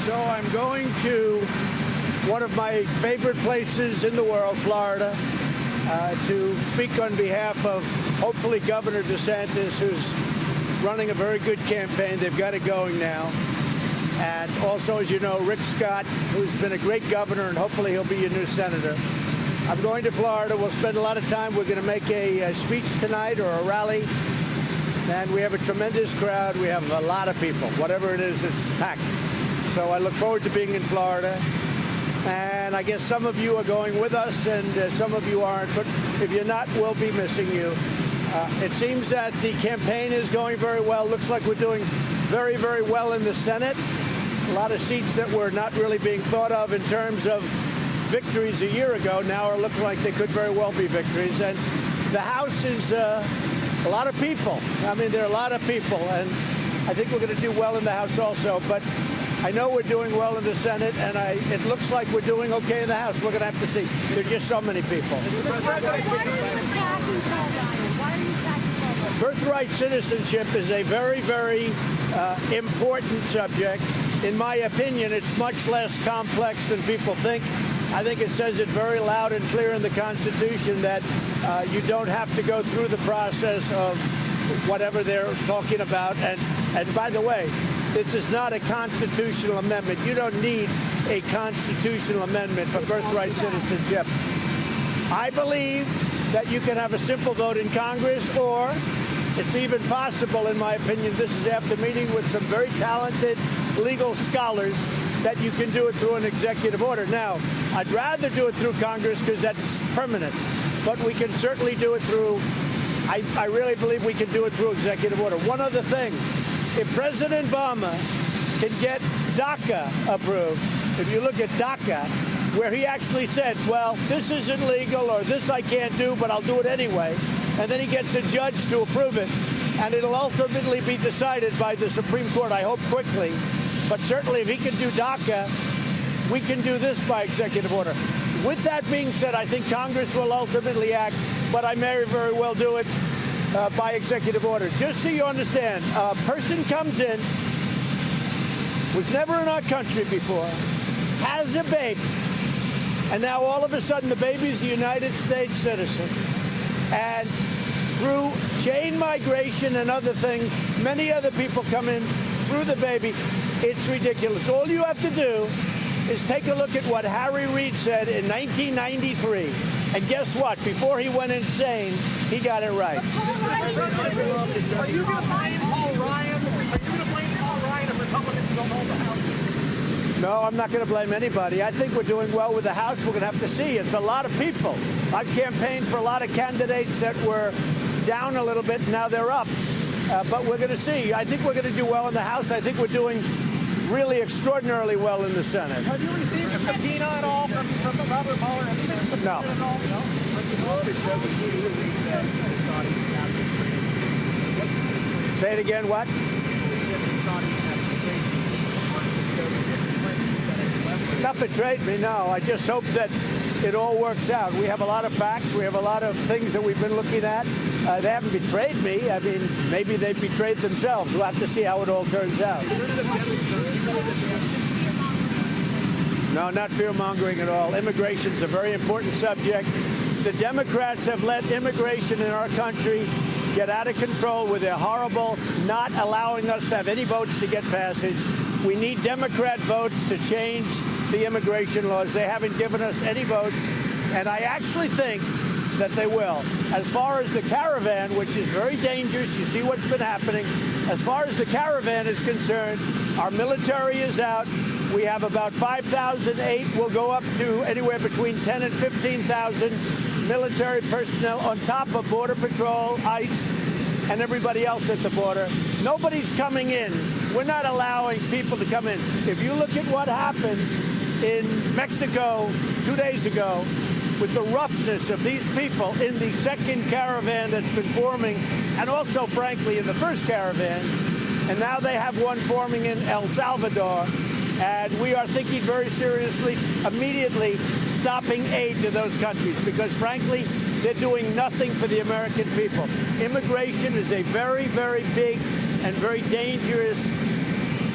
So I'm going to one of my favorite places in the world, Florida, to speak on behalf of hopefully Governor DeSantis, who's running a very good campaign. They've got it going now. And also, as you know, Rick Scott, who's been a great governor, and hopefully he'll be your new senator. I'm going to Florida. We'll spend a lot of time. We're going to make a speech tonight or a rally. And we have a tremendous crowd. We have a lot of people. Whatever it is, it's packed. So I look forward to being in Florida. And I guess some of you are going with us and some of you aren't. But if you're not, we'll be missing you. It seems that the campaign is going very well. Looks like we're doing very, very well in the Senate. A lot of seats that were not really being thought of in terms of victories a year ago now are looking like they could very well be victories. And the House is a lot of people. I mean, there are a lot of people. And I think we're going to do well in the House also. But I know we're doing well in the Senate, and it looks like we're doing okay in the House. We're going to have to see. There are just so many people. Birthright citizenship is a very, very important subject. In my opinion, it's much less complex than people think. I think it says it very loud and clear in the Constitution that you don't have to go through the process of whatever they're talking about. And by the way, this is not a constitutional amendment. You don't need a constitutional amendment for birthright citizenship. I believe that you can have a simple vote in Congress, or it's even possible, in my opinion, this is after meeting with some very talented legal scholars, that you can do it through an executive order. Now, I'd rather do it through Congress because that's permanent, but we can certainly do it through, I really believe we can do it through executive order. One other thing, if President Obama can get DACA approved, if you look at DACA, where he actually said, well, this isn't legal or this I can't do, but I'll do it anyway, and then he gets a judge to approve it, and it'll ultimately be decided by the Supreme Court, I hope quickly. But certainly if he can do DACA, we can do this by executive order. With that being said, I think Congress will ultimately act, but I may very well do it by executive order. Just so you understand, a person comes in, was never in our country before, has a baby, and now all of a sudden the baby's a United States citizen. And through chain migration and other things, many other people come in through the baby. It's ridiculous. All you have to do is take a look at what Harry Reid said in 1993. And guess what? Before he went insane, he got it right. Are you going to blame Paul Ryan? Are you going to blame Paul Ryan if Republicans don't hold the House? No, I'm not going to blame anybody. I think we're doing well with the House. We're going to have to see. It's a lot of people. I've campaigned for a lot of candidates that were down a little bit. Now they're up. But we're going to see. I think we're going to do well in the House. I think we're doing really extraordinarily well in the Senate. Have you received a subpoena at all from Robert Mueller? No. Say it again, what? Not betrayed me, no. I just hope that it all works out. We have a lot of facts. We have a lot of things that we've been looking at. They haven't betrayed me. I mean, maybe they betrayed themselves. We'll have to see how it all turns out. No, not fear-mongering at all. Immigration is a very important subject. The Democrats have let immigration in our country get out of control with their horrible not allowing us to have any votes to get passage. We need Democrat votes to change the immigration laws. They haven't given us any votes, and I actually think that they will. As far as the caravan, which is very dangerous, you see what's been happening. As far as the caravan is concerned, our military is out. We have about 5,008. We'll go up to anywhere between 10 and 15,000 military personnel on top of Border Patrol, ICE, and everybody else at the border. Nobody's coming in. We're not allowing people to come in. If you look at what happened in Mexico 2 days ago, with the roughness of these people in the second caravan that's been forming, and also, frankly, in the first caravan, and now they have one forming in El Salvador, and we are thinking very seriously, immediately stopping aid to those countries, because, frankly, they're doing nothing for the American people. Immigration is a very, very big and very dangerous,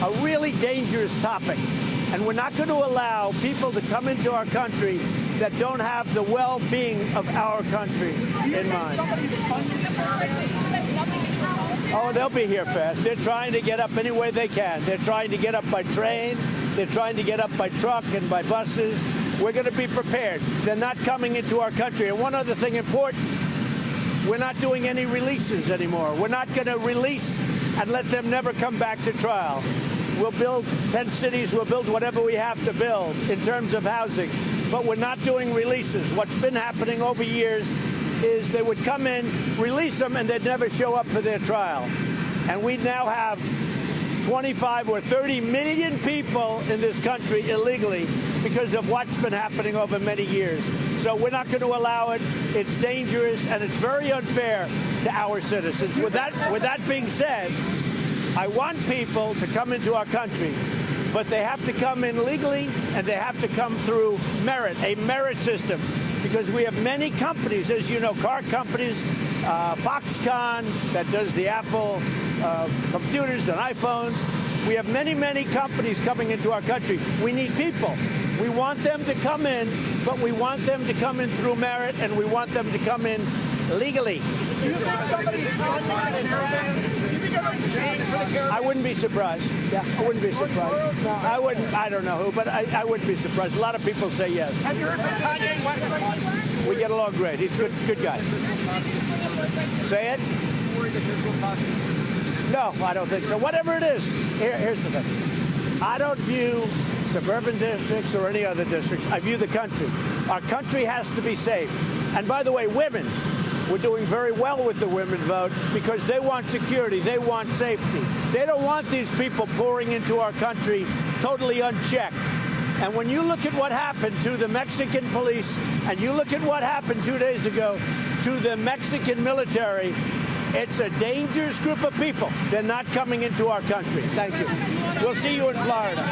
a really dangerous topic. And we're not going to allow people to come into our country that don't have the well-being of our country in mind. Oh, they'll be here fast. They're trying to get up any way they can. They're trying to get up by train. They're trying to get up by truck and by buses. We're going to be prepared. They're not coming into our country. And one other thing important, we're not doing any releases anymore. We're not going to release and let them never come back to trial. We'll build 10 cities. We'll build whatever we have to build in terms of housing. But we're not doing releases. What's been happening over years is they would come in, release them, and they'd never show up for their trial. And we now have 25 or 30 million people in this country illegally because of what's been happening over many years. So we're not going to allow it. It's dangerous, and it's very unfair to our citizens. With that being said, I want people to come into our country, but they have to come in legally, and they have to come through merit, a merit system, because we have many companies, as you know, car companies, Foxconn, that does the Apple computers and iPhones. We have many, many companies coming into our country. We need people. We want them to come in, but we want them to come in through merit, and we want them to come in legally. Do you think somebody's funding the caravan? Do you think everybody's paying for the caravan? I wouldn't be surprised. Yeah, I wouldn't be surprised. No, I wouldn't. I don't know who, but I wouldn't be surprised. A lot of people say yes. Have you heard from Kanye West? We get along great. He's a good guy. Say it? No, I don't think so. Whatever it is, here's the thing. I don't view suburban districts or any other districts. I view the country. Our country has to be safe. And by the way, women, we're doing very well with the women vote because they want security. They want safety. They don't want these people pouring into our country totally unchecked. And when you look at what happened to the Mexican police and you look at what happened 2 days ago to the Mexican military, it's a dangerous group of people. They're not coming into our country. Thank you. We'll see you in Florida.